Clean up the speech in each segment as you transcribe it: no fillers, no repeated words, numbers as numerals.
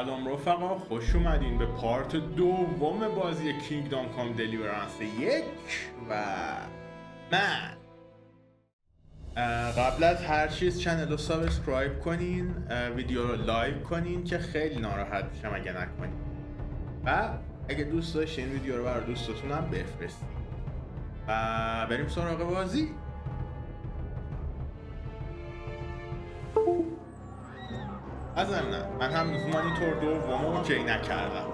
سلام رفقا، خوش اومدین به پارت دوم بازی کینگدام کام دلیورنس 1 و من. قبل از هر چیز چنل رو سابسکرایب کنین، ویدیو رو لایک کنین که خیلی ناراحت میشم اگه نکنین، و اگه دوست داشتین ویدیو رو برای دوستاتون هم بفرستین و بریم سراغ بازی. از من هنوز مانیتور دوم اوکی نکردم.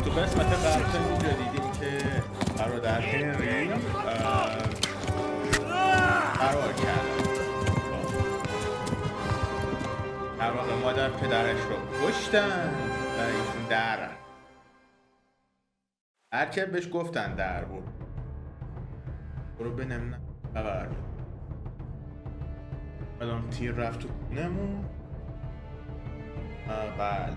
تو قسمت قبل اینجا دیدیم که برادر هنری فرار کرد. در واقع مادر پدرش رو کشتن و ایشون در هر که بهش گفتن در بود برو بنمونه خبر. الان تیر رفت تو کونمون. بله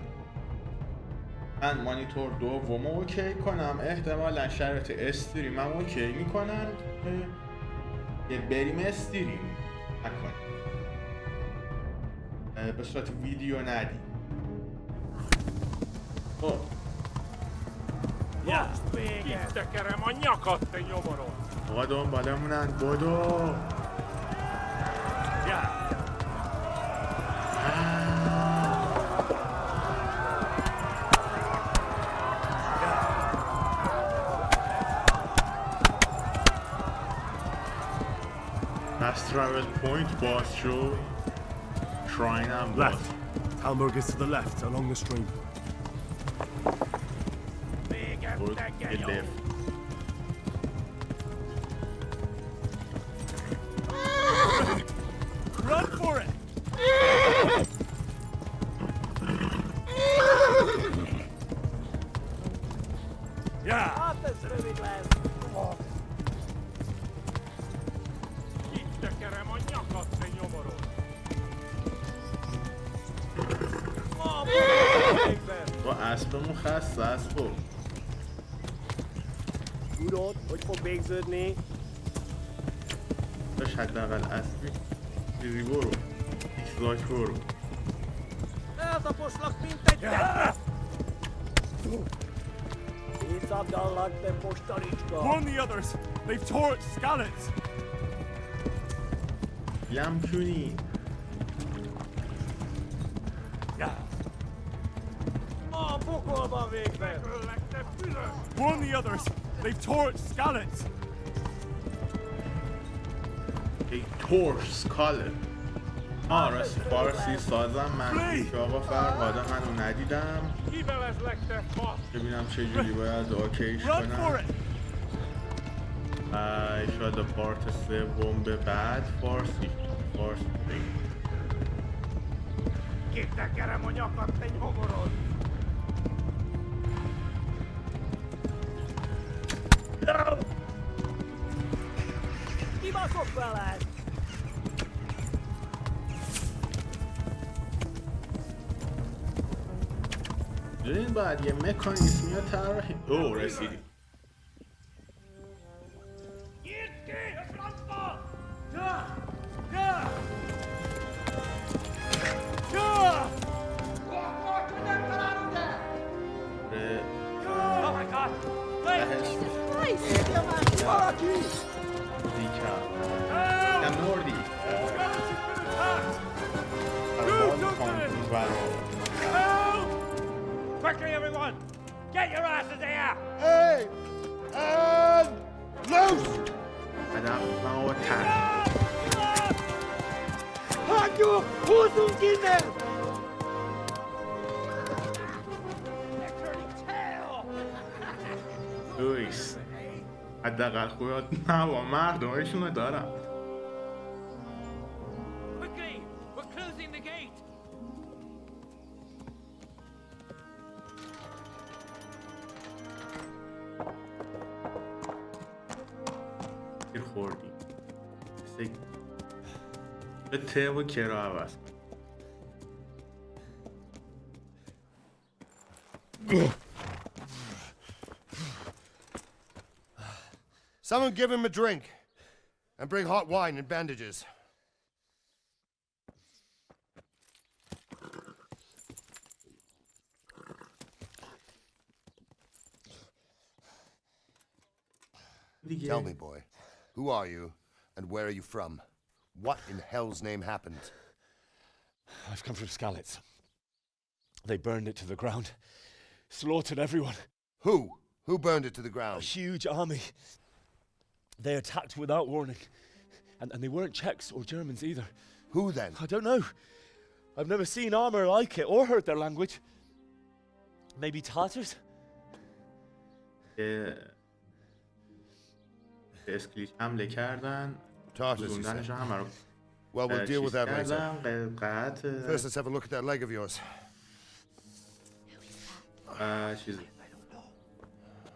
من مانیتور دوم اوکی کنم، احتمالا شرایط استریم هم اوکی میکنن که بریم استریم نکنیم، به صورت ویدیو ندیم. خب آقا دنبالمونن، بدو. Fast travel point boss show. Shrine and boss. Left. Talmberg is to the left along the stream. Good left. Run for it! Yeah! با اسبمون خسته است. خب Goed wat voor bezig nee? داشت حداقل اسبی چیزی برو ایکسلاک برو. Dat poslag pinta. Iets op de lag de postarička. Warn the others! They've tore its scallops! یم کنی Yeah! Pokolba végben. Warn the others! They've tore its scallops! ای تورس کاله. راستی فارسی سازم من که آقا فرهاده منو ندیدم، ببینم چجوری باید اوکیش کنم. ایشالا پارت سوم به بعد فارسی Kitekerem a nyakat, egy homorod! Kibaszok veled! ببین باید یه مکانیزمی رو طراحی. رسیدیم. Quickly, everyone! Get your asses here! Hey! And loose! Hagyjuk! Húzzunk innen! دویس حداقل خودت نوا مردمشون رو دارم. Quickly! We're closing the gate! گیر خوردی به ته و کرا عوض. Someone give him a drink. And bring hot wine and bandages. دیگه. Tell me, boy. Who are you, and where are you from? What in hell's name happened? I've come from Skalitz. They burned it to the ground. Slaughtered everyone. Who? Who burned it to the A ground? huge army. They attacked without warning. And they weren't Czechs or Germans either. Who then? I don't know. I've never seen armor like it or heard their language. Maybe Tatars? اسکلیچ حمله کردن. Tartars, you گذوندنش said. رو همه رو Well, we'll deal with that later. کردن. First, let's have a look at that leg of yours. چیزی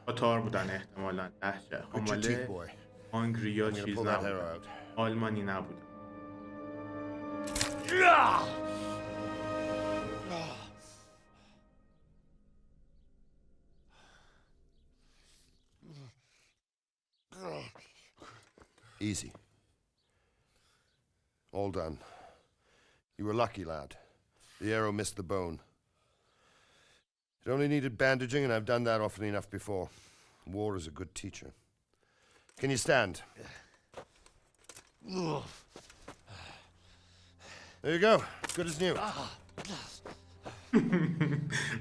تاتار بودن احتمالاً. لهجه Put your teeth, boy. آنگری یا I'm gonna چیز pull that hair نبودن. out. آلمانی نبودن. Easy. All done. You were lucky, lad. The arrow missed the bone. It only needed bandaging, and I've done that often enough before. War is a good teacher. Can you stand? There you go. Good as new.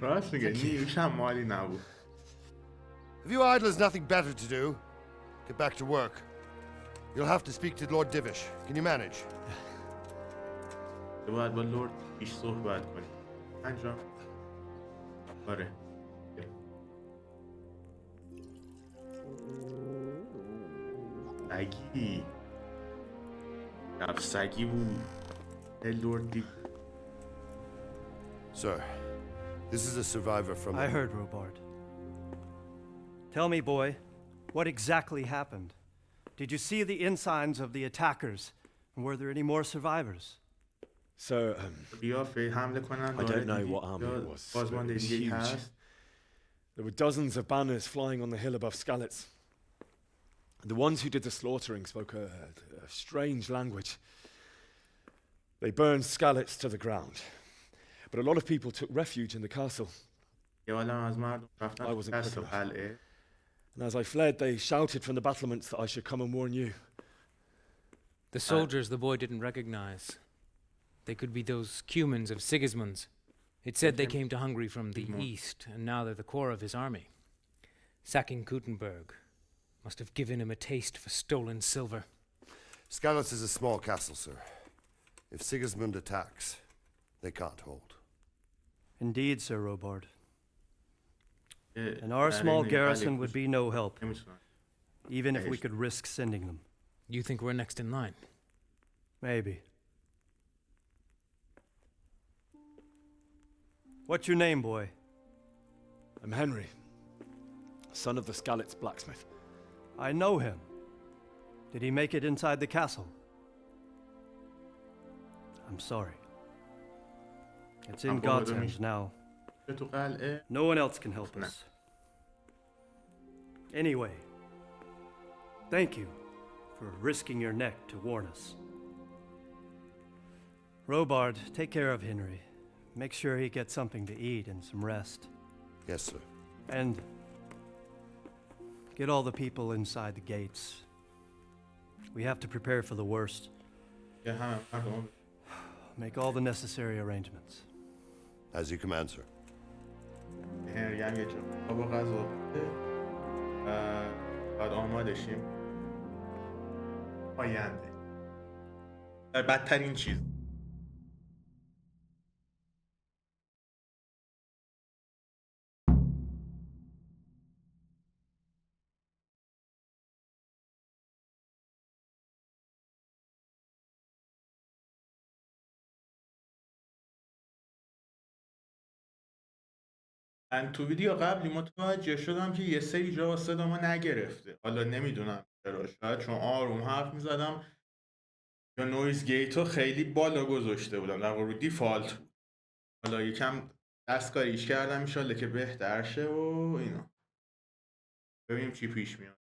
راست میگه نیوش هم مالی نبود. If you idlers nothing better to do, get back to work. You'll have to speak to Lord Divish. Can you manage? باید با لورد پیش صحبت کنیم. انجام. آره. سگی. سگی بود. لورد دی. Sir, this is a survivor from... I heard, Robard. Tell me, boy, what exactly happened? Did you see the ensigns of the attackers? And were there any more survivors? So, بیافه حمله کنن. I don't know what army it was. but بازمان it was دیگه huge. هست. There were dozens of banners flying on the hill above Skalitz. The ones who did the slaughtering spoke a strange language. They burned Skalitz to the ground. But a lot of people took refuge in the castle. یه عالم از مردم رفتن I wasn't دست quick enough. قلعه. And as I fled, they shouted from the battlements that I should come and warn you. The soldiers the boy didn't recognize. They could be those Cumans of Sigismund's. It said they came to Hungary from the east, and now they're the core of his army. Sacking Gutenberg must have given him a taste for stolen silver. Skalitz is a small castle, sir. If Sigismund attacks, they can't hold. Indeed, Sir Robard. And And our small garrison would be no help, نمی‌تونن. even if we could risk sending them. You think we're next in line? Maybe. What's your name, boy? I'm Henry, son of the Skalitz blacksmith. I know him. Did he make it inside the castle? I'm sorry. It's in God's hands now. تو قلعه. No one else can help us. Anyway, thank you for risking your neck to warn us. Robard, take care of Henry. Make sure he gets something to eat and some rest. Yes, sir. And get all the people inside the gates. We have to prepare for the worst. یه همه مردم. Make all the necessary arrangements. As you command, sir. هنری هم یه جا با غذا بوده. بعد آماده شیم. آینده. بدترین چیز. من تو ویدیو قبلی متوجه شدم که یه سری جا صدا ما نگرفته. حالا نمیدونم چرا. شاید چون آروم حرف میزدم یا نویز گیتو خیلی بالا گذاشته بودم. در واقع رو دیفالت بود. حالا یکم دستکاریش کردم انشالله که بهتر شه و اینا. ببینیم چی پیش میاد.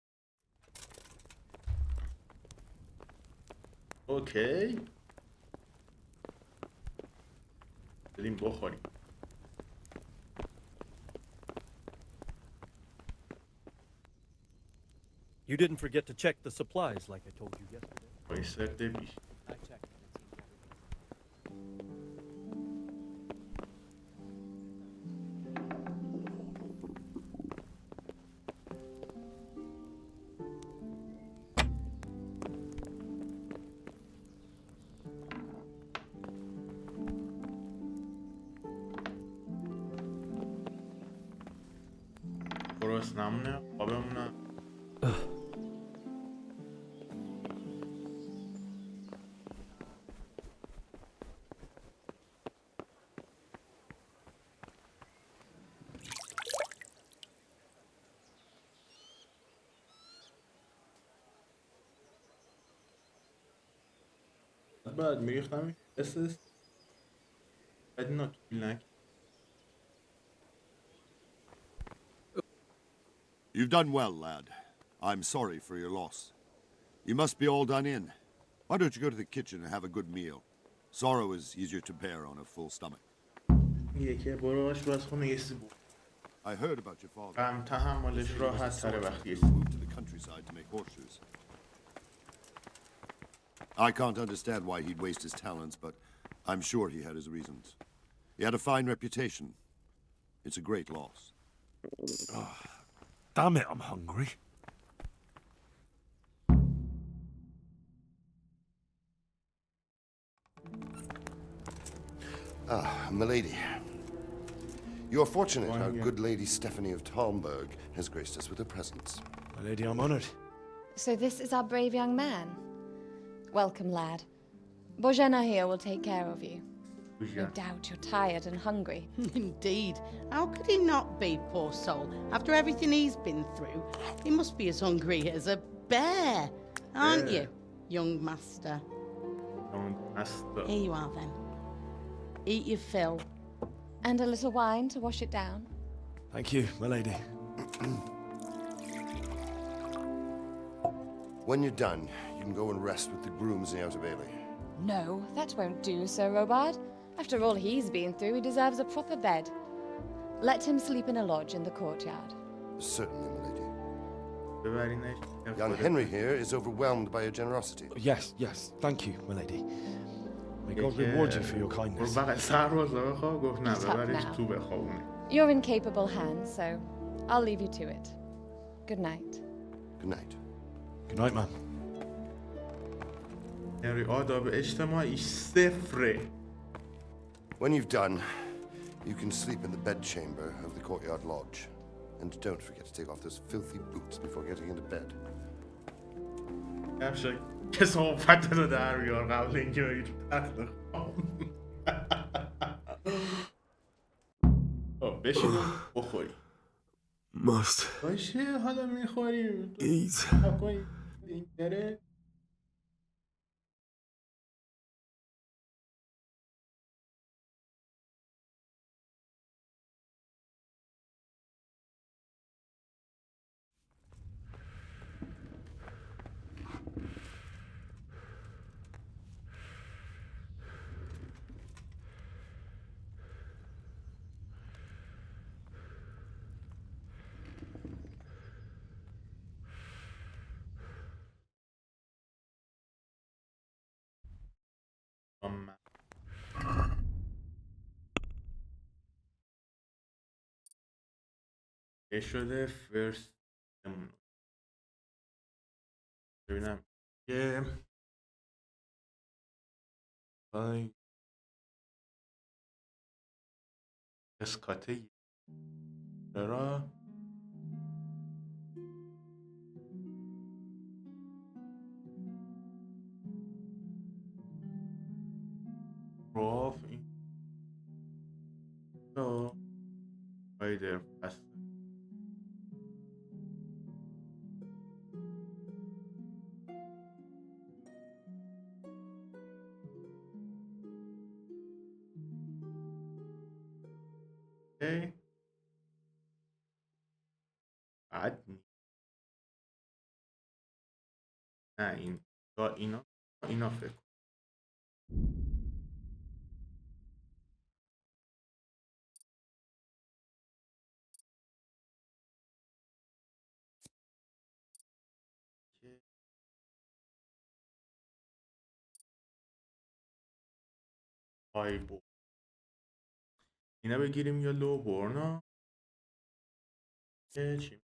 اوکی. بریم بخوریم. You didn't forget to check the supplies like I told you yesterday. وایساده بیش. I checked it. It seems everything. گرسنمونه خوابمونه. بعد میریختم استرس بعد اینا طول نکشید. You've done well, lad. I'm sorry for your loss. You must be all done in. Why don't you go to the kitchen and have a good meal? Sorrow is easier to bear on a full stomach. یکی برو آشپزخونه یه سی بود. I heard about your father. غم تحملش He was a راحت تره swordsman وقتی who moved to the countryside to make horseshoes. I can't understand why he'd waste his talents, but I'm sure he had his reasons. He had a fine reputation. It's a great loss. Damn it, I'm hungry. Ah, milady. You're fortunate our good lady Stephanie of Talmberg has graced us with her presence. My lady, I'm honored. So this is our brave young man. Welcome, lad. Bojana here will take care of you. No doubt you're tired and hungry. Indeed. How could he not be, poor soul? After everything he's been through, he must be as hungry as a bear, aren't you, young master? Here you are, then. Eat your fill. And a little wine to wash it down. Thank you, my lady. When you're done, you can go and rest with the grooms in the Outer Bailey. No, that won't do, Sir Robard. After all he's been through, he deserves a proper bed. Let him sleep in a lodge in the courtyard. Certainly, milady. ببرینش. Young Henry here is overwhelmed by your generosity. Yes, yes. Thank you, my lady. May God reward you for your kindness. برو بغل سربازا بخواه گفت نه Shut up ببرش now. تو بخوابونه. You're in capable hands, so I'll leave you to it. Good night. Good night. Good night, ma'am. هنری آداب اجتماعیش صفره. When you've done, you can sleep in the bedchamber of the courtyard lodge. And don't forget to take off those filthy boots before getting into bed. کفشا کسافت رو در بیار قبل اینکه بری تو تخت خواب. بشین بخوری. Must باشه حالا میخوریم. eat. این بره. چه شده فرست ببینم یه اسکاته چرا راف این دا فایدر پس بعد نه این دا اینا فکر های بو اینا بگیریم یا لو برنا چی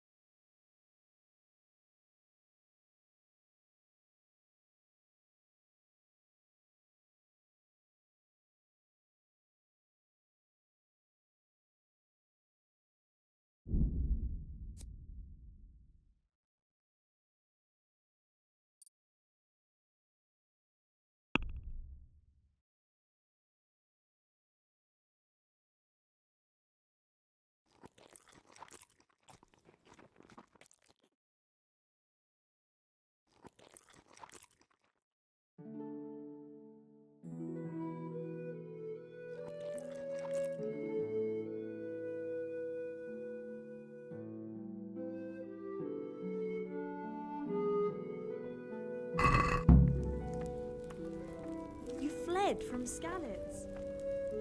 You fled from Skalitz.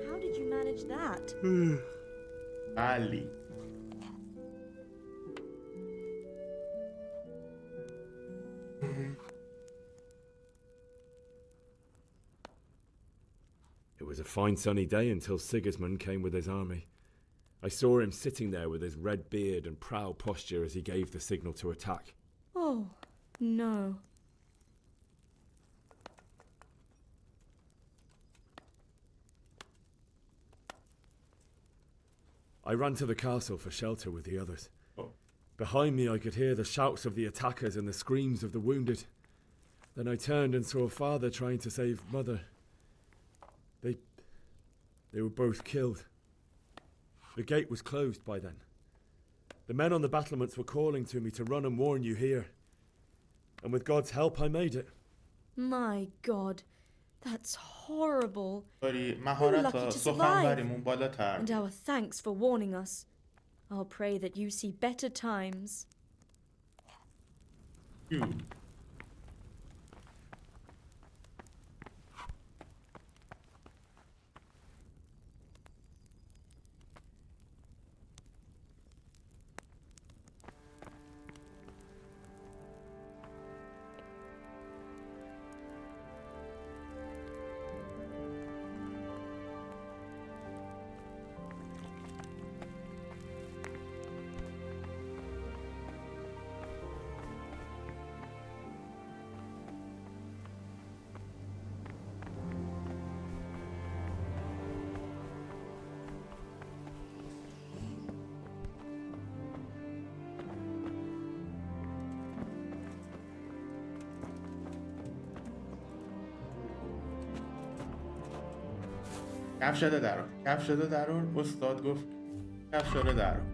How did you manage that? بلی It was a fine sunny day until Sigismund came with his army. I saw him sitting there with his red beard and proud posture as he gave the signal to attack. Oh, no. I ran to the castle for shelter with the others. Oh. Behind me I could hear the shouts of the attackers and the screams of the wounded. Then I turned and saw father trying to save mother. They were both killed. The gate was closed by then. The men on the battlements were calling to me to run and warn you here. And with God's help I made it. My God, that's horrible. داری lucky مهارت to سخنوریمون بالاتر And our thanks for warning us. I'll pray that you see better times. You. کفش رو درون کفش رو درون استاد گفت کفش رو درون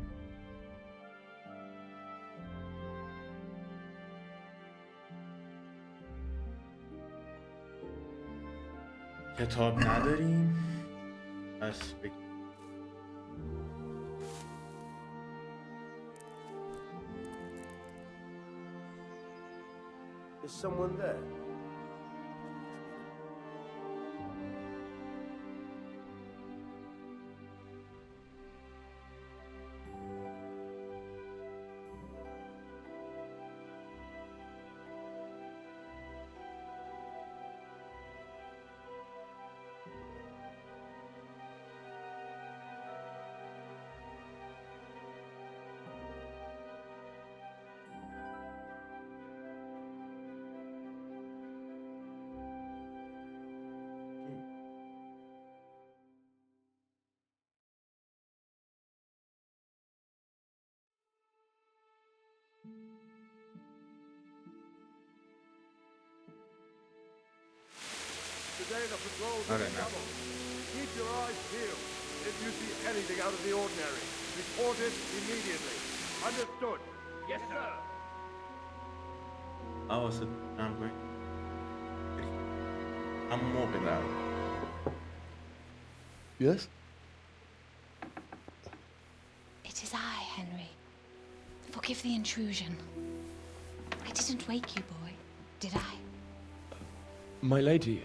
کتاب نداریم پس بگیم Is someone there? Today the patrols Okay, are in now. trouble. Keep your eyes peeled. If you see anything out of the ordinary, report it immediately. Understood? Yes, sir. حواست جمع کنید همون موقع درون Yes? It is I, Henry. Forgive the intrusion. I didn't wake you, boy, did I? My lady,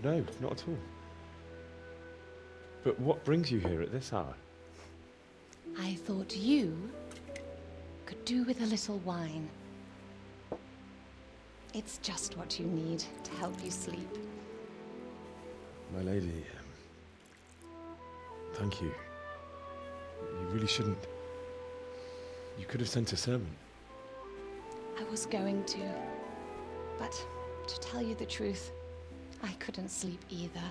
no, not at all. But what brings you here at this hour? I thought you could do with a little wine. It's just what you need to help you sleep. My lady, thank you. You really shouldn't. You could have sent a servant. I was going to, but to tell you the truth, I couldn't sleep either.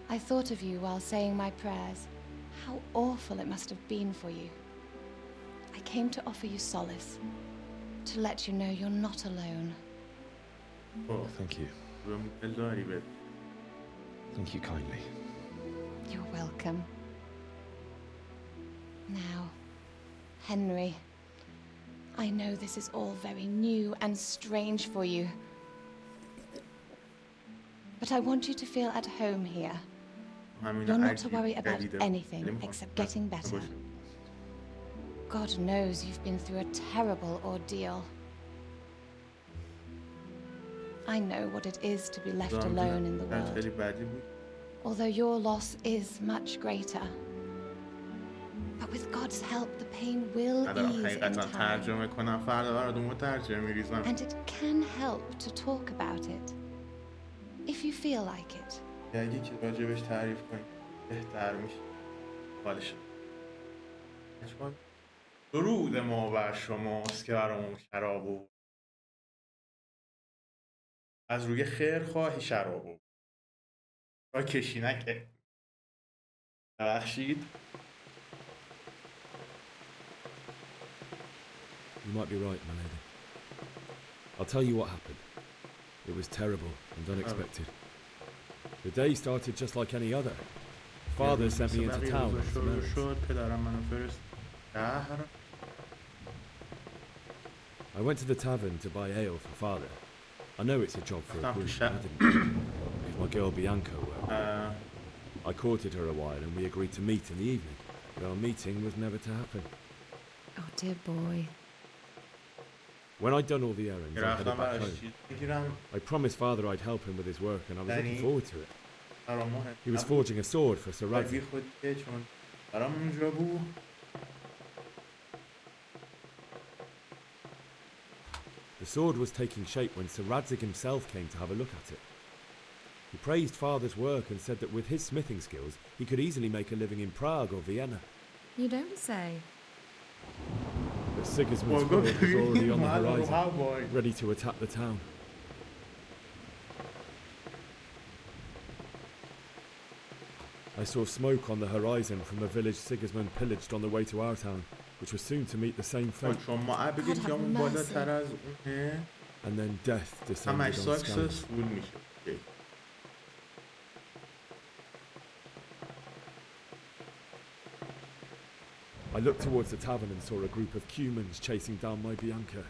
I thought of you while saying my prayers. How awful it must have been for you. I came to offer you solace, to let you know you're not alone. Oh, thank you. Thank you kindly. You're welcome. Now, Henry, I know this is all very new and strange for you, but I want you to feel at home here. You're not to worry about anything except getting better. God knows you've been through a terrible ordeal. I know what it is to be left alone in the world, although your loss is much greater. But with God's help, the pain will ease in time. And it can help to talk about it, if you feel like it. یکی راجبش تعریف کنی بهتر میشه. حالش. درود ما بر شماست که برامون شراب و از روی خیر خواهی شراب و را کشی نکه. ببخشید. You might be right, my lady. I'll tell you what happened. It was terrible and unexpected. The day started just like any other. Father sent me into town with some errands. I went to the tavern to buy ale for father. I know it's a job for a priest, I didn't. If my girl Bianca were. I courted her a while and we agreed to meet in the evening. But our meeting was never to happen. Oh, dear boy. When I'd done all the errands, I headed back home. I promised father I'd help him with his work and I was looking forward to it. He was forging a sword for Sir Radzik. The sword was taking shape when Sir Radzik himself came to have a look at it. He praised father's work and said that with his smithing skills, he could easily make a living in Prague or Vienna. You don't say. But Sigismund's sword was already on the horizon, ready to attack the town. I saw smoke on the horizon from a village Sigismund pillaged on the way to our town, which was soon to meet the same fate. And then death descended on Scotland. I looked towards the tavern and saw a group of Cumans chasing down my Bianca,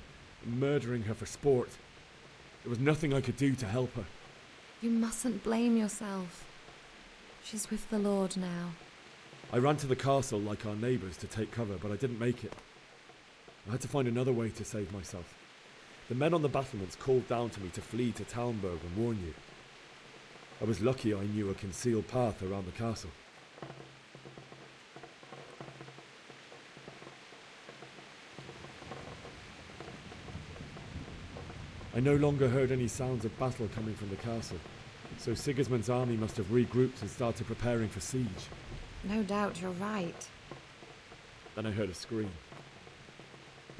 murdering her for sport. There was nothing I could do to help her. You mustn't blame yourself. She's with the Lord now. I ran to the castle like our neighbours to take cover, but I didn't make it. I had to find another way to save myself. The men on the battlements called down to me to flee to Talmberg and warn you. I was lucky I knew a concealed path around the castle. I no longer heard any sounds of battle coming from the castle, so Sigismund's army must have regrouped and started preparing for siege. No doubt you're right. Then I heard a scream.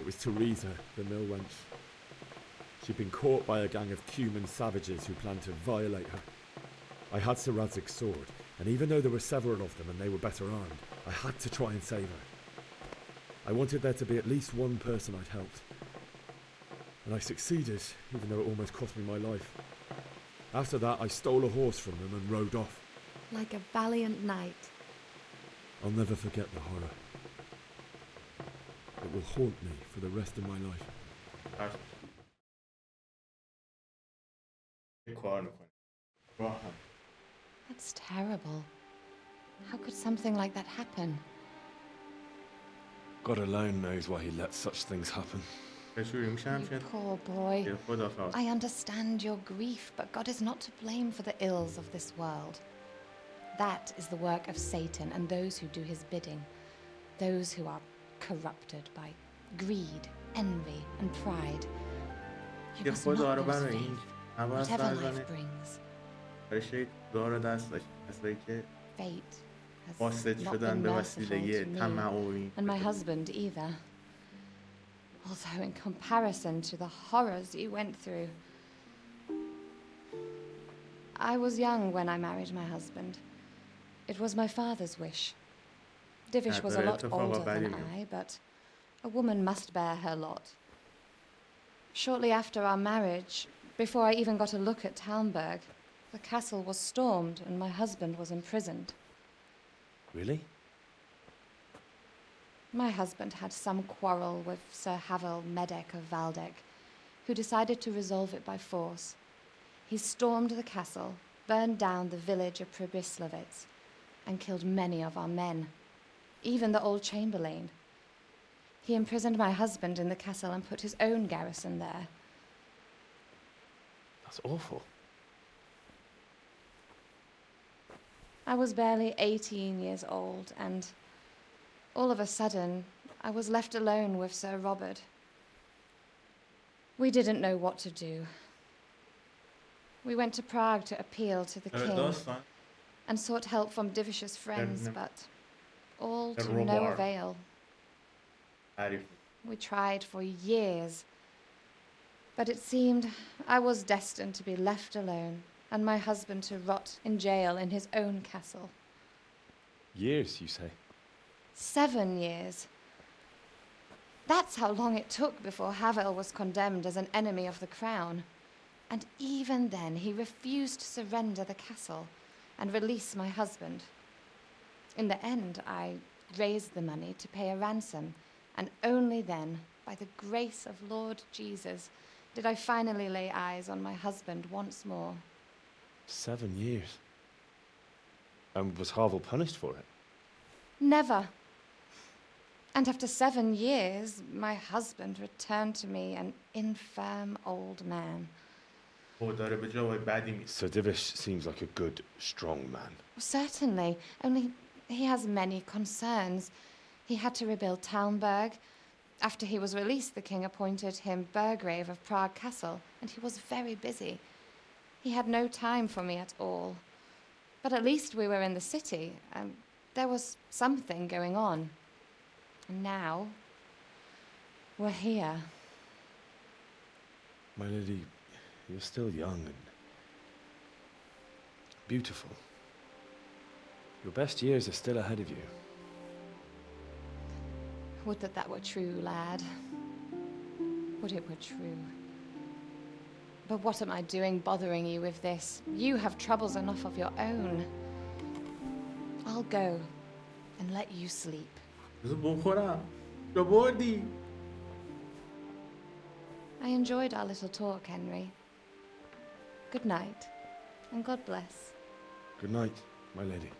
It was Teresa, the mill wench. She'd been caught by a gang of Cuman savages who planned to violate her. I had Sir Radzig's sword, and even though there were several of them and they were better armed, I had to try and save her. I wanted there to be at least one person I'd helped. And I succeeded, even though it almost cost me my life. After that, I stole a horse from them and rode off. Like a valiant knight. I'll never forget the horror. It will haunt me for the rest of my life. That's terrible. How could something like that happen? God alone knows why he lets such things happen. You poor boy. I understand your grief, but God is not to blame for the ills of this world. That is the work of Satan and those who do his bidding. Those who are corrupted by greed, envy, and pride. You که must خدا رو not lose برای این faith, نباید whatever life سرزنه brings. برای خدا رو دست داشت کسایی که Fate has واسط not شدن been به merciful وسیله to me طمع و این and my husband either. Although in comparison to the horrors you went through. I was young when I married my husband. It was my father's wish. Divish was a lot older than I, but a woman must bear her lot. Shortly after our marriage, before I even got a look at Talmberg, the castle was stormed and my husband was imprisoned. Really? My husband had some quarrel with Sir Havel Medek of Valdek, who decided to resolve it by force. He stormed the castle, burned down the village of Pribyslavitz, and killed many of our men, even the old chamberlain. He imprisoned my husband in the castle and put his own garrison there. That's awful. I was barely 18 years old, and all of a sudden, I was left alone with Sir Robert. We didn't know what to do. We went to Prague to appeal to the king داستان and sought help from Divish's friends, but all to Robert. no avail. تعریف We tried for years, but it seemed I was destined to be left alone and my husband to rot in jail in his own castle. Years, you say? 7 years. That's how long it took before Havel was condemned as an enemy of the crown. And even then, he refused to surrender the castle and release my husband. In the end, I raised the money to pay a ransom, and only then, by the grace of Lord Jesus, did I finally lay eyes on my husband once more. 7 years. And was Harville punished for it? Never. And after 7 years, my husband returned to me an infirm old man. داره به جواب بدی میشه. So Divish seems like a good, strong man. Certainly, only he has many concerns. He had to rebuild Talmberg. After he was released, the king appointed him Burgrave of Prague Castle, and he was very busy. He had no time for me at all. But at least we were in the city, and there was something going on. And now, we're here. My lady, you're still young and beautiful. Your best years are still ahead of you. Would that that were true, lad. Would it were true. But what am I doing bothering you with this? You have troubles enough of your own. I'll go and let you sleep. بذار بخورم یا بردی I enjoyed our little talk, Henry. Good night, and God bless. Good night, my lady.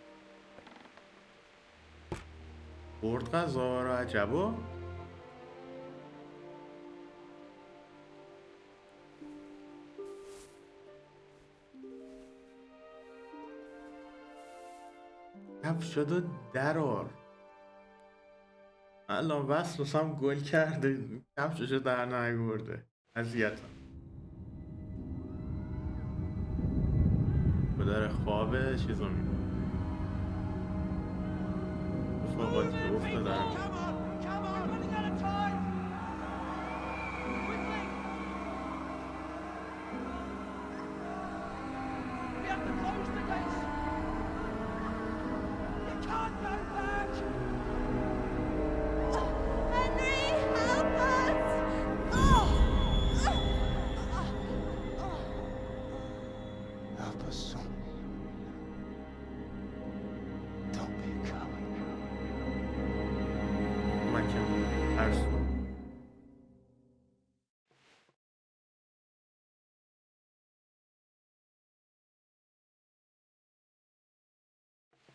برد غذا رو عجبا کفشا رو درار الان وصلوسم گل کرده کفشاشو در نگورده اذیتم با در خواب چیزو میکنه رفاقاتی که افتادن Come on, running out of time! Quickly! We have to close the gates! You can't go back! Henry, help us! Help us, son. Don't be a coward. ممکن هر سو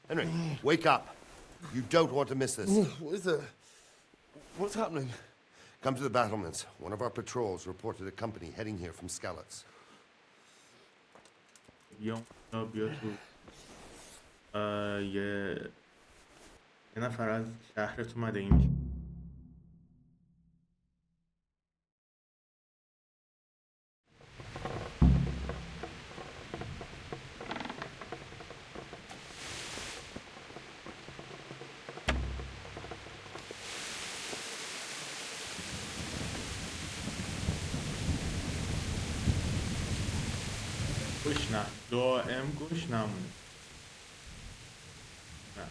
Henry, wake up. You don't want to miss this. What is it? What's happening? Come to the battlements. One of our patrols reported a company heading here from Skalitz. بیا تو یه نفر از شهرت اومده این دائم گوش نمون. نه.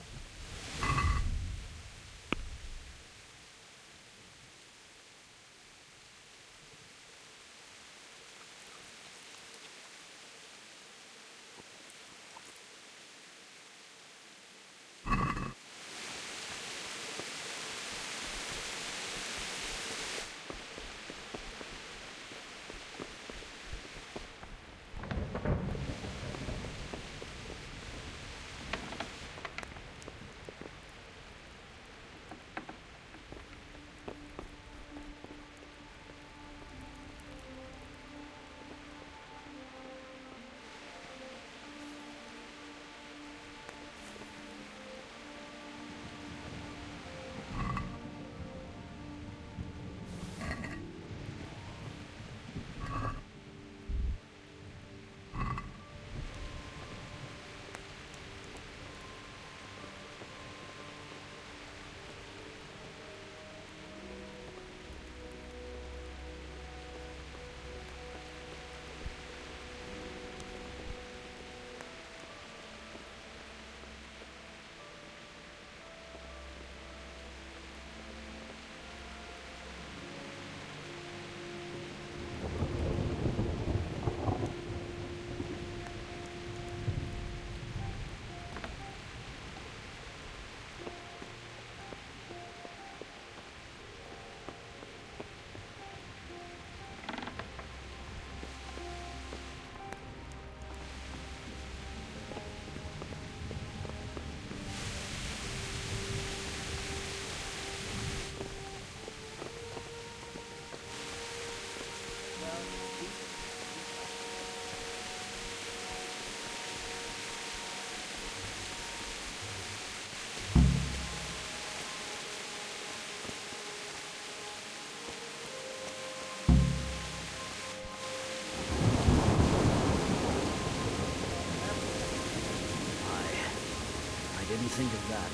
I didn't think of that.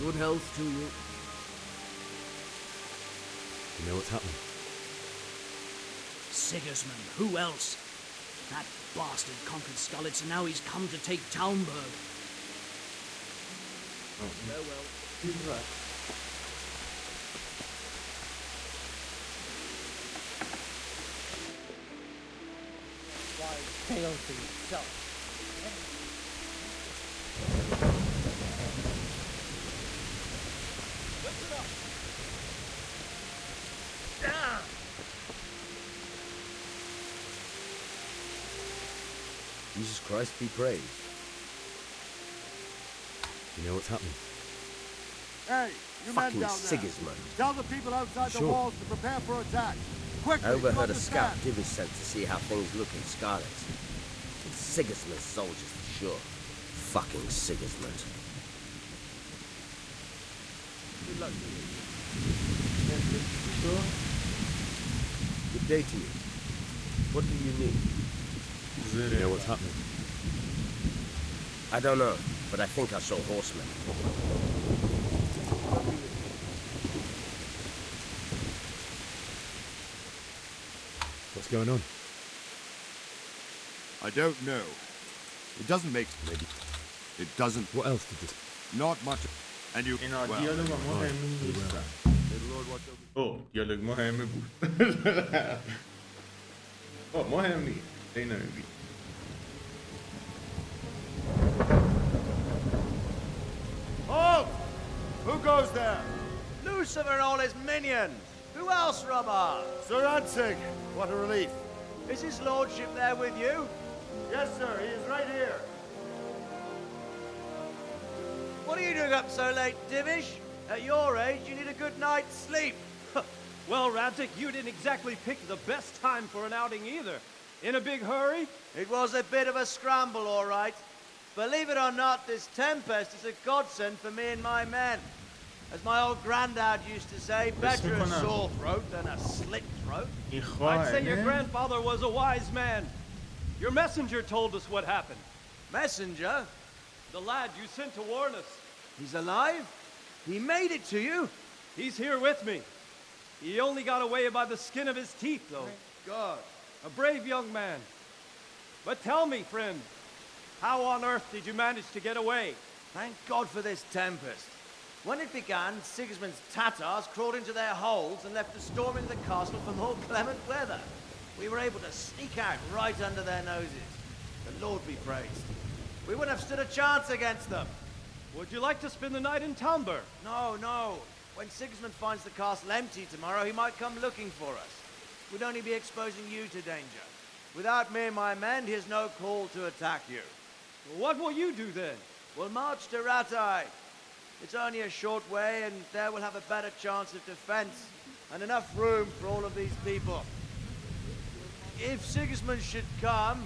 Good health to you. You know what's happening? Sigismund, who else? That bastard conquered Skalitz, and now he's come to take Townburg. Farewell. Why fail to yourself? Jesus Christ be praised. You know what's happening? Hey, you men Fucking down there. Sigismund. Tell the people outside the Sure. walls to prepare for attack. Quickly, I overheard you a scout understand? give his sent to see how things look in Skalitz. It's Sigismund's soldiers for sure. Fucking Sigismund. Good day to you. What do you need? You know what's happening? I don't know, but I think I saw horsemen. What's going on? I don't know. It doesn't make... Maybe. It doesn't... What else did this? Not much. And you... اینا well, دیالوگ مهمی نیستن. may the Lord watch over... اوه دیالوگ مهمی بود. اوه مهم نیست. این نمیبینی. Halt! Who goes there? Lucifer and all his minions! Who else, rubber? Sir Ansig! What a relief. Is his lordship there with you? Yes, sir. He is right here. What are you doing up so late, Divish? At your age, you need a good night's sleep. Well, Radzik, you didn't exactly pick the best time for an outing either. In a big hurry? It was a bit of a scramble, all right. Believe it or not, this tempest is a godsend for me and my men. As my old granddad used to say, better a sore throat than a slit throat. I'd say your grandfather was a wise man. Your messenger told us what happened. Messenger? The lad you sent to warn us. He's alive? He made it to you? He's here with me. He only got away by the skin of his teeth, though. God. A brave young man. But tell me, friend, how on earth did you manage to get away? Thank God for this tempest. When it began, Sigismund's Tatars crawled into their holes and left us storming the castle for more clement weather. We were able to sneak out right under their noses. The Lord be praised. We wouldn't have stood a chance against them. Would you like to spend the night in Talmberg? No, no. When Sigismund finds the castle empty tomorrow, he might come looking for us. We'd only be exposing you to danger. Without me and my men, he has no call to attack you. Well, what will you do then? We'll march to Ratai. It's only a short way, and there we'll have a better chance of defense and enough room for all of these people. If Sigismund should come,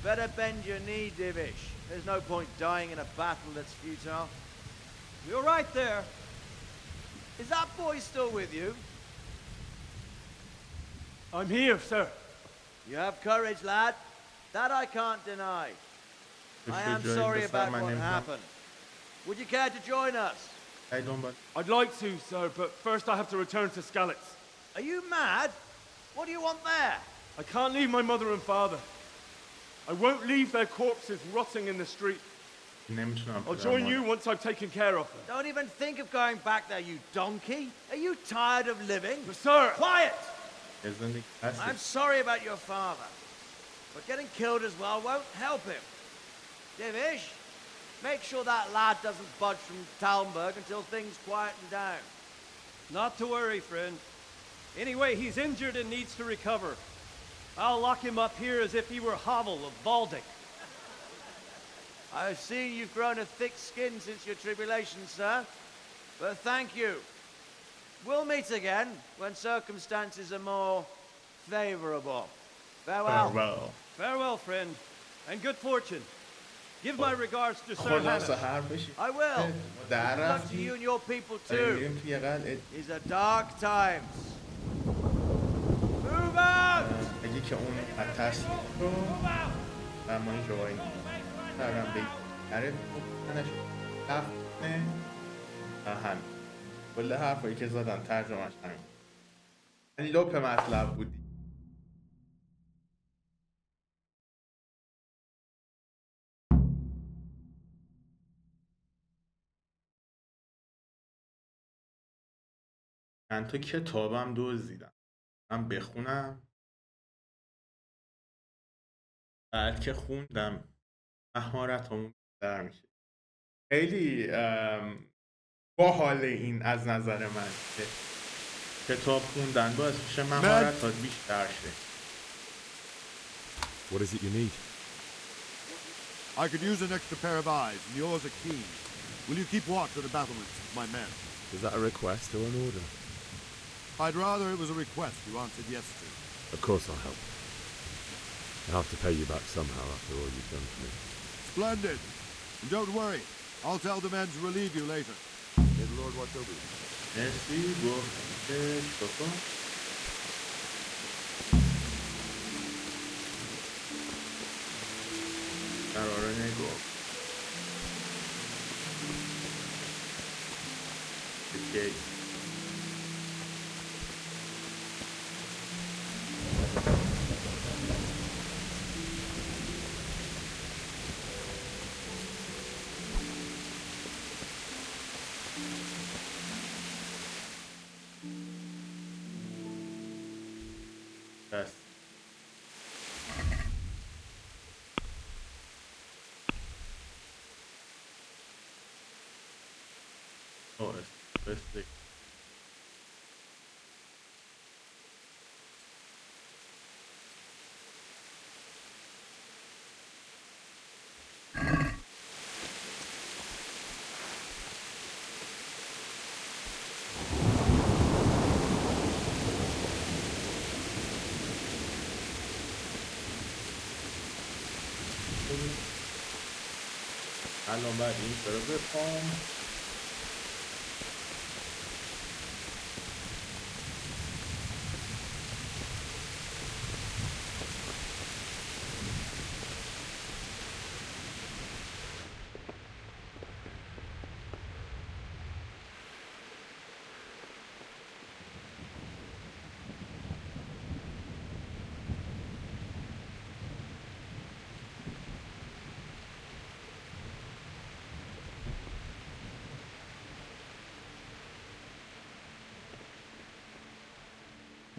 better bend your knee, Divish. There's no point dying in a battle that's futile. You're right there. Is that boy still with you? I'm here, sir. You have courage, lad. That I can't deny. I am sorry about what happened. Would you care to join us? I don't, but... I'd like to, sir, but first I have to return to Skalitz. Are you mad? What do you want there? I can't leave my mother and father. I won't leave their corpses rotting in the street. I'll join you once I've taken care of them. Don't even think of going back there, you donkey. Are you tired of living? But sir! Quiet! Isn't it classic? I'm sorry about your father, but getting killed as well won't help him. Divish, make sure that lad doesn't budge from Talmberg until things quieten down. Not to worry, friend. Anyway, he's injured and needs to recover. I'll lock him up here as if he were Havel of Baldic. I've seen you've grown a thick skin since your tribulation, sir. But thank you. We'll meet again when circumstances are more favorable. Farewell. Farewell. Farewell, friend, and good fortune. Give my regards to Sir Hannah. I will. Good luck to you and your people too. These are dark times. Move out! اگه که اون تصمیم رو اما این جوایی کردم بگیره تنش دفنه همین کل حرفایی که زدن ترجمهش همین این لپ مطلب بودی. من تو کتابم دزدیدم من بخونم بعد که خوندم مهارتمون بیشتر میشه. خیلی باحال این از نظر من که کتاب خوندن باعث میشه مهارتات بیشتر شه. What is it you need? I could use an extra pair of eyes, and yours are keen. Will you keep watch of the battlements with my men? Is that a request or an order? I'd rather it was a request you answered yes to. Of course I'll help. I'll have to pay you back somehow after all you've done for me. Splendid. And don't worry. I'll tell the men to relieve you later. May the Lord watch over you. مرسی گفته شکر. قراره نگو. اوکی. بس استرس الان بعد این رو بپام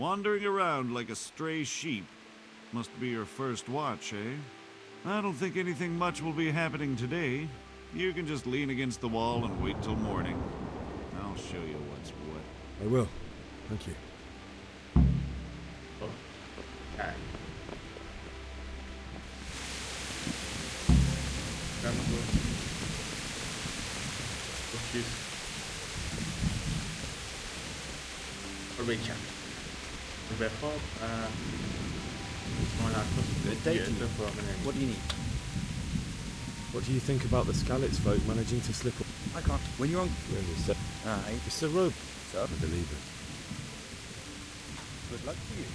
Wandering around like a stray sheep. Must be your first watch, eh? I don't think anything much will be happening today. You can just lean against the wall and wait till morning. I'll show you what's what. I will. Thank you. Okay. Good day to you. What do you need? What do you think about the Skalitz folk managing to slip up? I can't. When you're on... When you said... Aye. It's a rope. So? I believe it. Good luck to you.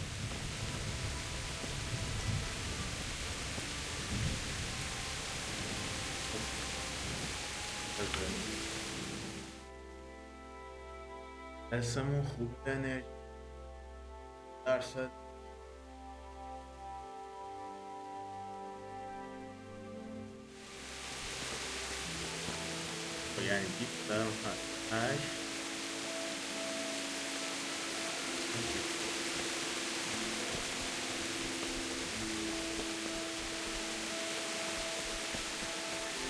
اسمون خوب دنه درصد یعنی 28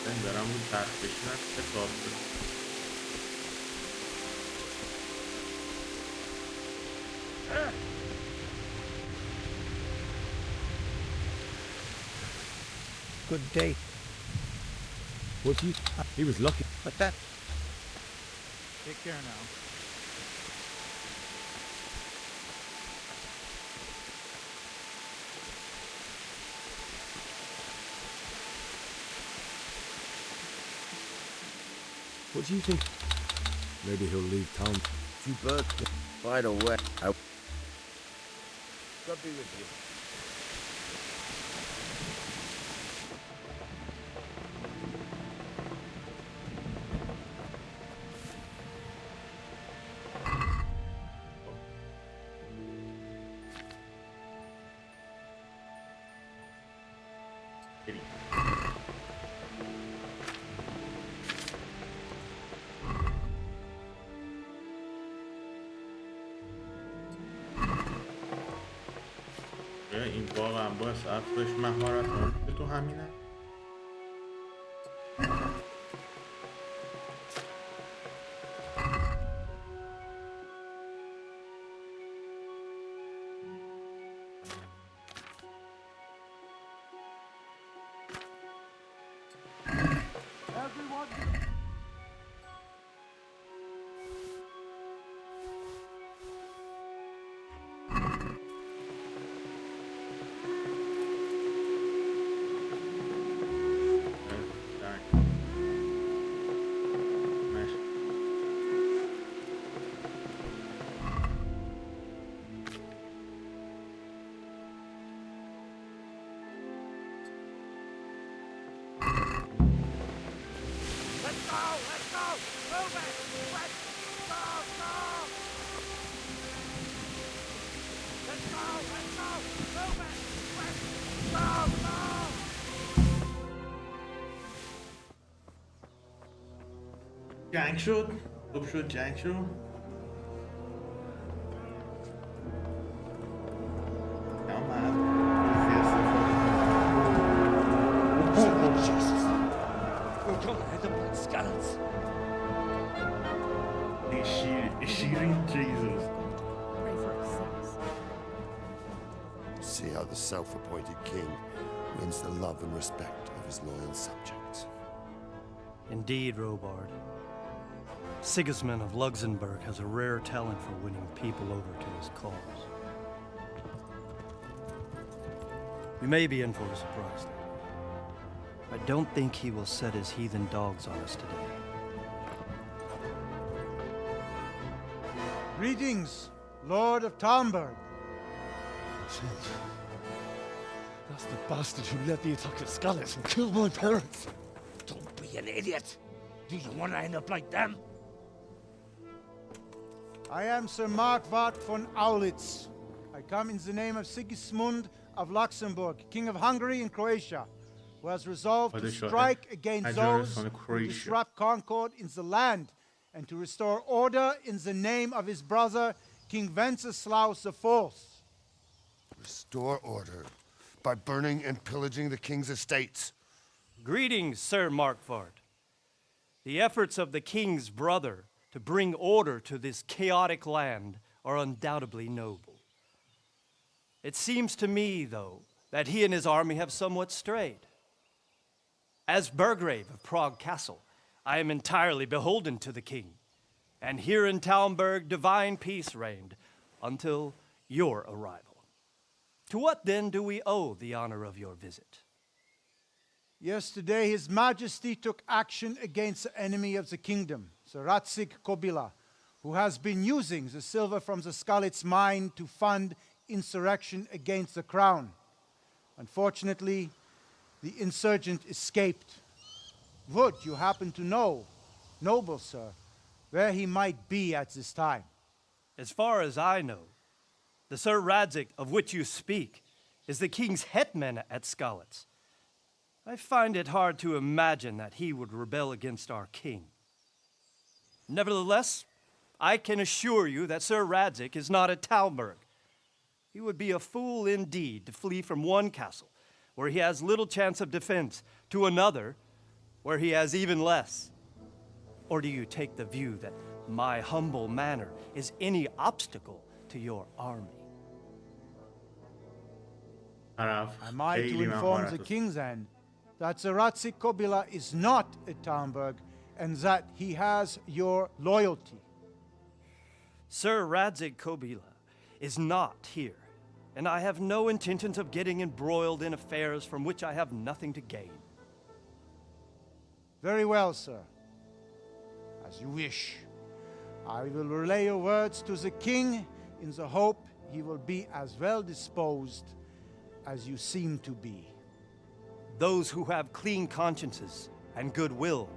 من دارم رو تخت بشنم حساب کنم Good day. What do you... He was lucky. But that... Take care now. What do you think? Maybe he'll leave town. You bird. By the way, God be with you. این واقعا باعث افزایش مهارت تو همینه جنگ شد خوب شد جنگ شد We're gonna head up like scallops. شیرین Jesus. See how the self-appointed king wins the love and respect of his loyal subjects. Indeed, Robard. Sigismund of Luxembourg has a rare talent for winning people over to his cause. We may be in for a surprise, though. I don't think he will set his heathen dogs on us today. Greetings, Lord of Talmberg. That's the bastard who led the attack at Skalitz and killed my parents. Don't be an idiot. Do you want to end up like them? I am Sir Markwart von Aulitz. I come in the name of Sigismund of Luxembourg, King of Hungary and Croatia, who has resolved to strike against those who disrupt concord in the land and to restore order in the name of his brother, King Wenceslaus IV. Restore order by burning and pillaging the king's estates. Greetings, Sir Markvart. The efforts of the king's brother to bring order to this chaotic land are undoubtedly noble. It seems to me, though, that he and his army have somewhat strayed. As Burgrave of Prague Castle, I am entirely beholden to the king, and here in Talmberg divine peace reigned until your arrival. To what then do we owe the honor of your visit? Yesterday, His Majesty took action against the enemy of the kingdom, Sir Radzig Kobyla, who has been using the silver from the Skalitz mine to fund insurrection against the crown. Unfortunately, the insurgent escaped. Would you happen to know, noble sir, where he might be at this time? As far as I know, the Sir Radzig of which you speak is the king's hetman at Skalitz. I find it hard to imagine that he would rebel against our king. Nevertheless, I can assure you that Sir Radzig is not at Talmberg. He would be a fool indeed to flee from one castle, where he has little chance of defense, to another, where he has even less. Or do you take the view that my humble manner is any obstacle to your army? Am I to inform the king then that Sir Radzig Kobyla is not at Talmberg and that he has your loyalty? Sir Radzig Kobyla is not here, and I have no intentions of getting embroiled in affairs from which I have nothing to gain. Very well, sir. As you wish. I will relay your words to the king in the hope he will be as well disposed as you seem to be. Those who have clean consciences and goodwill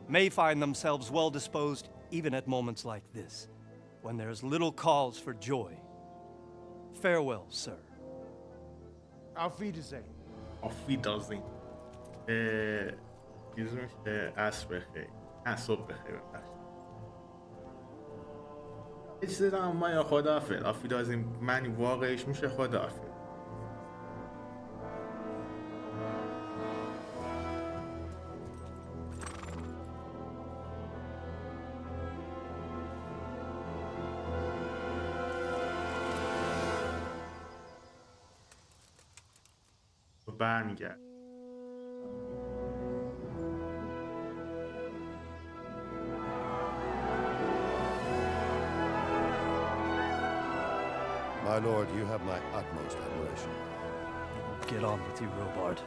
may find themselves well disposed even at moments like this, when there is little cause for joy. Farewell, sir. Auf Wiedersehen. Auf Wiedersehen. چیز میشه عصر بخیر. نه صبح بخیر ببخشید. یه چیزی دارم ما یا خداحافظ. auf Wiedersehen معنی واقعیش میشه خداحافظ. برمیگرد. My lord, you have my utmost admiration. Get on with you, Robard.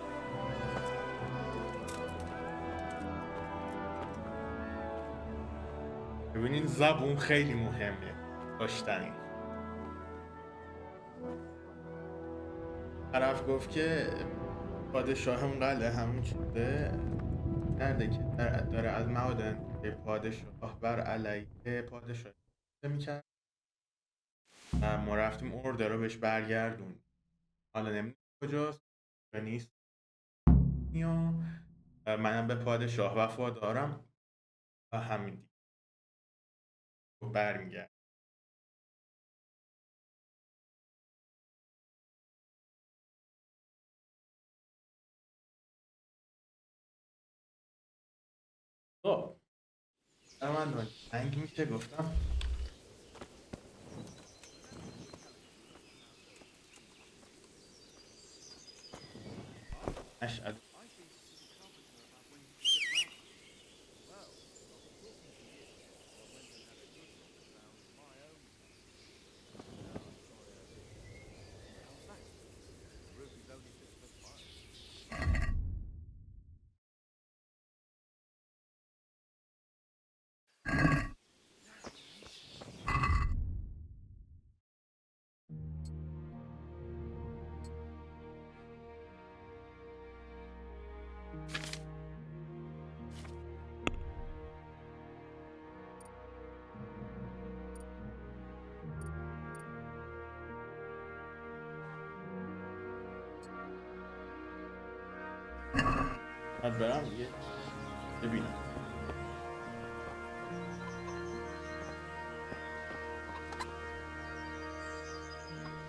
ببینین زبون خیلی مهمه داشتنی. طرف گفت که پادشاه اون قلعه همون شده کرده که داره از معادن پادشاه بر علیه پادشاه میکرد و ما رفتیم ارده رو بهش برگردون. حالا نمیدونم کجاست و نیست یا منم به پادشاه وفادارم و همین دیگه برمیگرد. خب من رنگ میشه گفتم اشعد باید برم دیگه ببینم.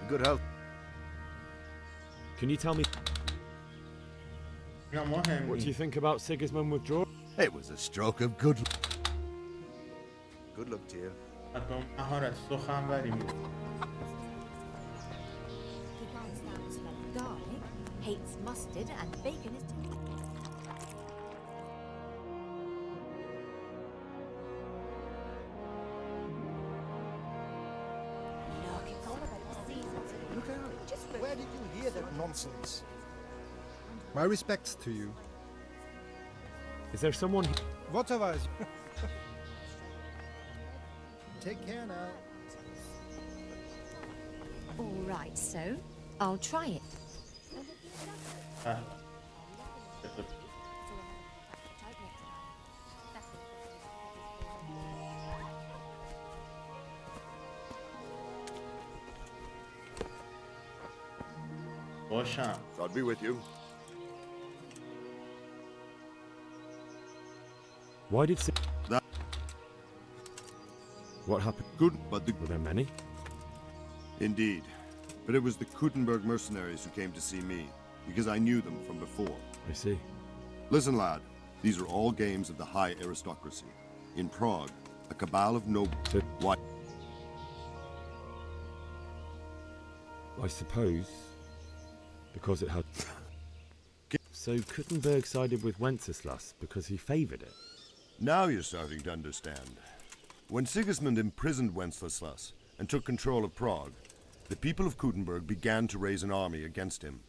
Good health. Can you tell me اینا مهم what do you نیست. think about Sigismund withdrawal? It was a stroke of good luck. Good luck to you. حتی اون مهارت سخنوری میده. He finds out to like garlic, hates mustard, and bacon is too. Look, it's all about the seasons. Look out! Just Where did you hear that nonsense? My respects to you. Is there someone Whatever. Take care now. All right, so I'll try it. اه. باشم. God be with you. Why did That what happened? good, but Were there many? Indeed. But it was the Kuttenberg mercenaries who came to see me, because I knew them from before. I see. Listen, lad, these are all games of the high aristocracy. In Prague, a cabal of nobles. What? I suppose because it had. So Kuttenberg sided with Wenceslas because he favoured it. Now you're starting to understand. When Sigismund imprisoned Wenceslas and took control of Prague, the people of Kuttenberg began to raise an army against him.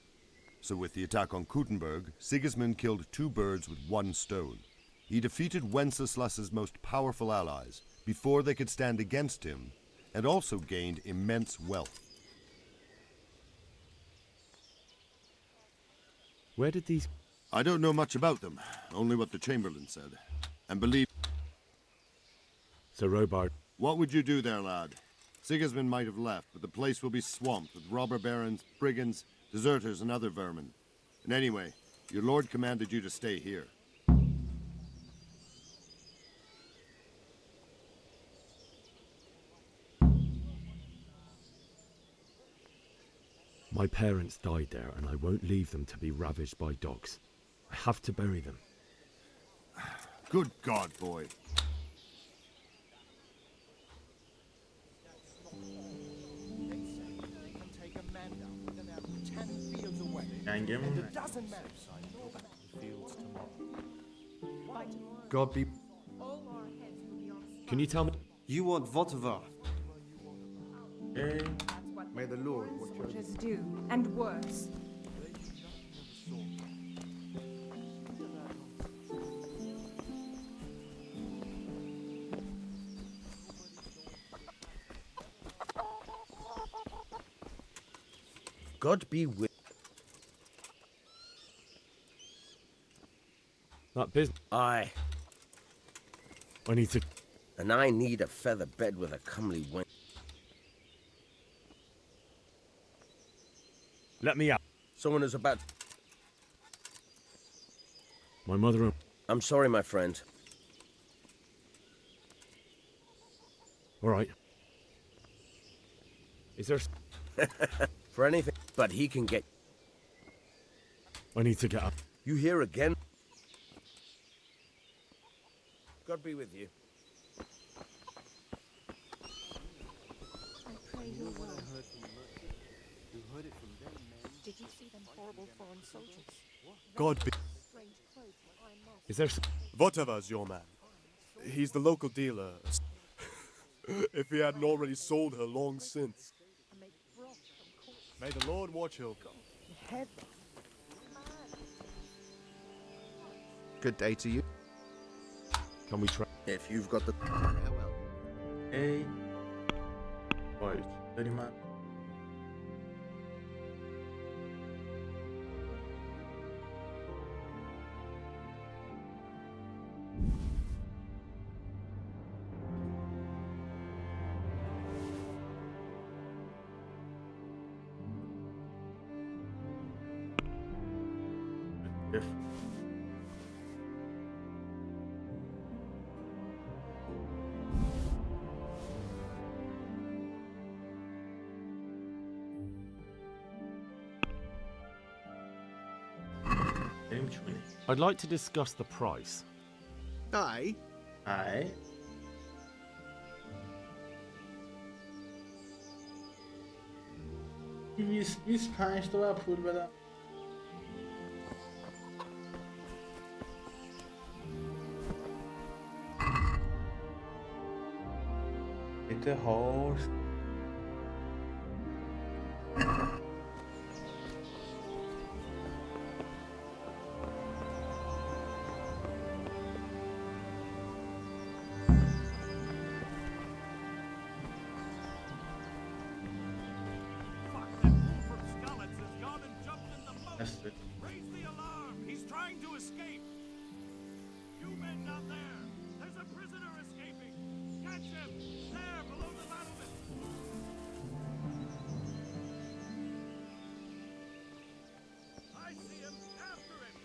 So with the attack on Kuttenberg, Sigismund killed two birds with one stone. He defeated Wenceslas's most powerful allies before they could stand against him, and also gained immense wealth. Where did these... I don't know much about them, only what the Chamberlain said. And believe... So Robard... What would you do there, lad? Sigismund might have left, but the place will be swamped with robber barons, brigands, deserters, and other vermin. And anyway, your lord commanded you to stay here. My parents died there and I won't leave them to be ravaged by dogs. I have to bury them. Good God, boy. جنگمونه. God be. Can you tell me? You want whatever. May the Lord watch over you. Soldiers do, and worse. God be with. That business. Aye. I need to. And I need a feather bed with a comely wing. Let me out. Someone is about. My mother. I'm sorry, my friend. All right. Is there? For anything, but he can get. I need to get up. You here again? God be with you. I pray your will. Did you see them horrible foreign soldiers? God be. Strange clothes and iron masks. Is there? Whatever's your man. He's the local dealer. If he hadn't already sold her long since. May the Lord watch over. Good day to you. Can we try? If you've got the. ای وای داری من میچونه. I'd like to discuss the price. Aye. Aye. بیست پنج تا باید پول بدم. It's a horse. Raise the alarm! He's trying to escape! You men down there! There's a prisoner escaping! Catch him! There, below the battlement! I see him! After him!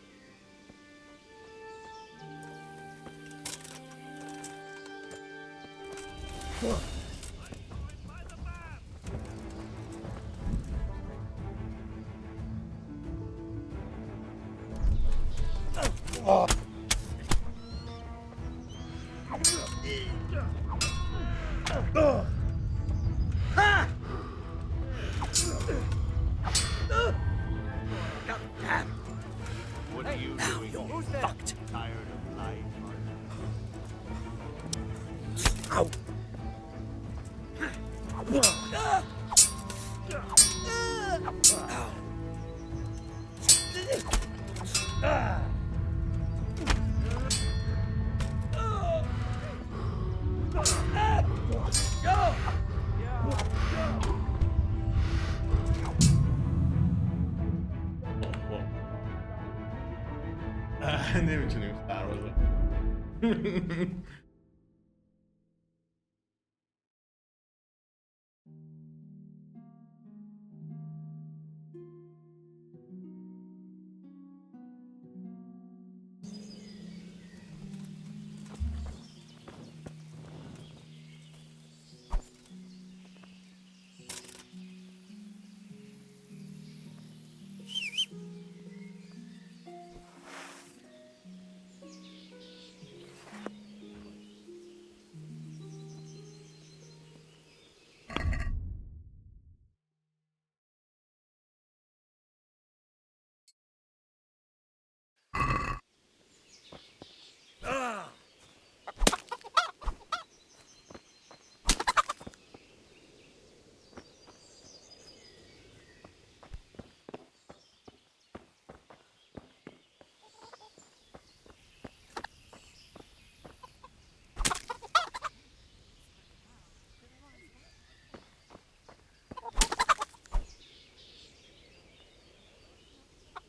What are you doing? You're fucked. Tired of life, are you? Ow. نمیتونیم فرار کنیم.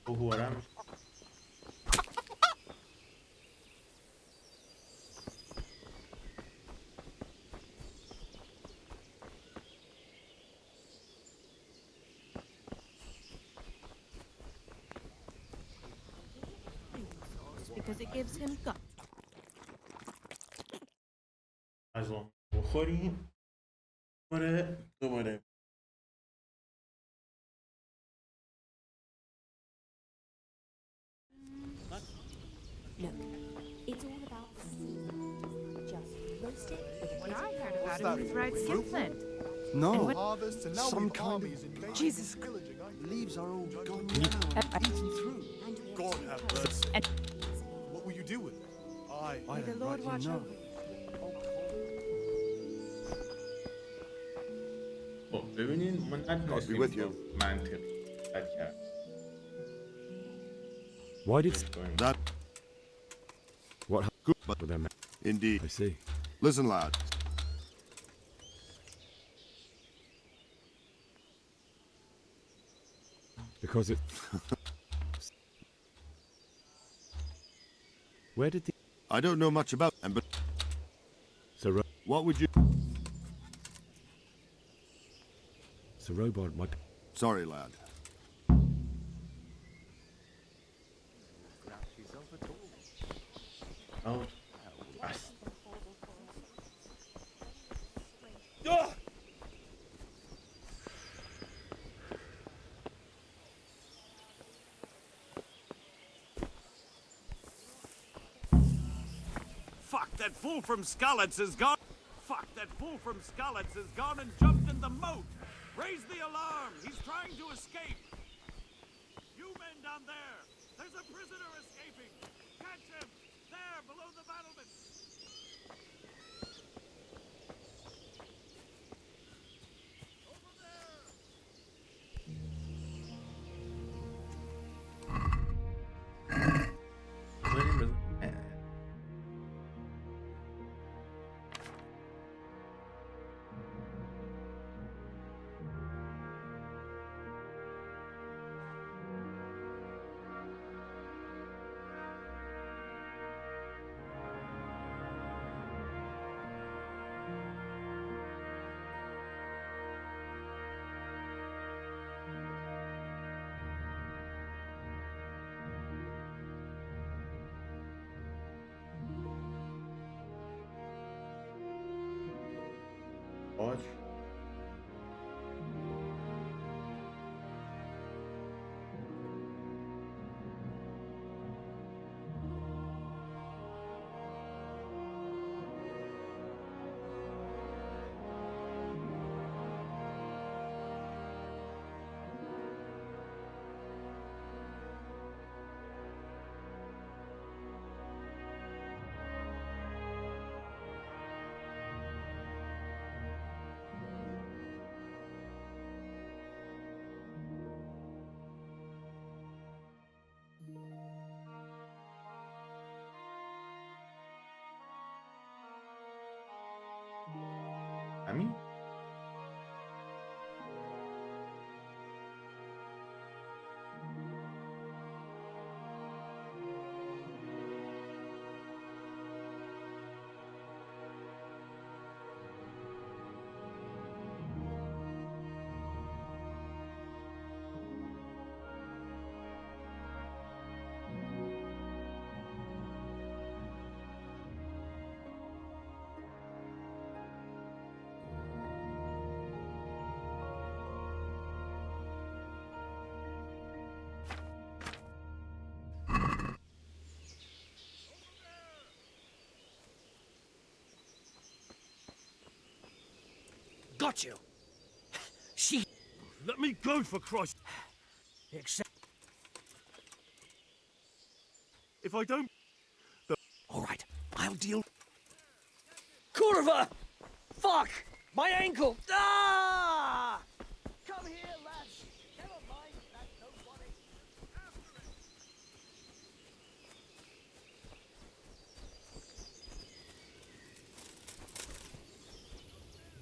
بخورم. Because it gives him gut. از اون بخوریم. دوباره. Look, it's all about just roast it with What I heard about it was fried skimflint. No, Harvests and now some we've kind armies invading Jesus. and pillaging. Leaves are all gone now, eaten through. God have mercy. What will you do with it? May the Lord watch over you. خب ببینین ما نتونستیم منطقی صحبت کرد. Why did that? What good with them? Indeed. I see. Listen, lad. Because it. Where did the? I don't know much about them, but. So. What would you? So robot might. Sorry, lad. Oh. that fool from Skalitz has gone. Fuck, that fool from Skalitz has gone and jumped in the moat. Raise the alarm! He's trying to escape! You men down there! There's a prisoner escaping! Catch him! There, below the battlements! Over there! Watch. همین Got you. She. Let me go, for Christ. Except. If I don't. All right, I'll deal. Curva! Fuck! My ankle! Ah! Come here, lads. Never mind that nobody.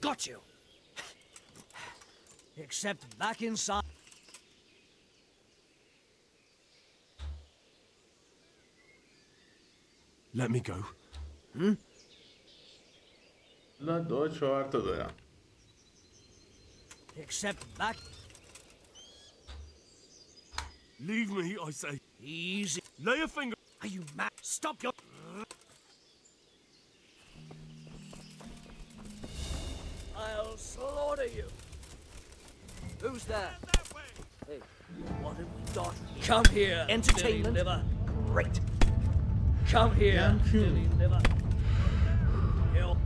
Got you. Except back inside. Let me go. لا 2-4 تا دارم. Except back. Leave me, I say. Easy. Lay a finger. Are you mad? Stop your. I'll slaughter you. Who's that? Hey, what have we got? Come here. Entertainment. Liver. Great. Come here. Dilly liver. Hill.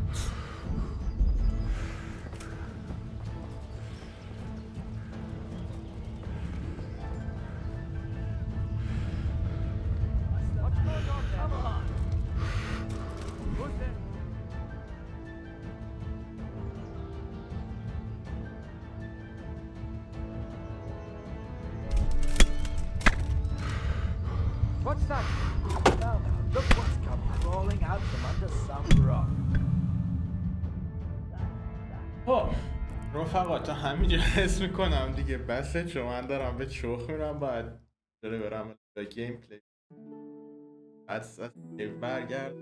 What's going on? Come on. Who's there? What's that? Now, look what's come crawling out from under some rock. خب رفقا تا همینجا حس میکنم دیگه بسه، چون من دارم به چوخ میرم، باید داره برم به گیم پلی از برگرد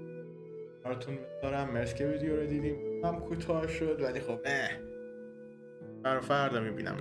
براتون بذارم. مرسی که ویدیو رو دیدیم، هم کوتاه شد ولی خب برای فردا میبینم.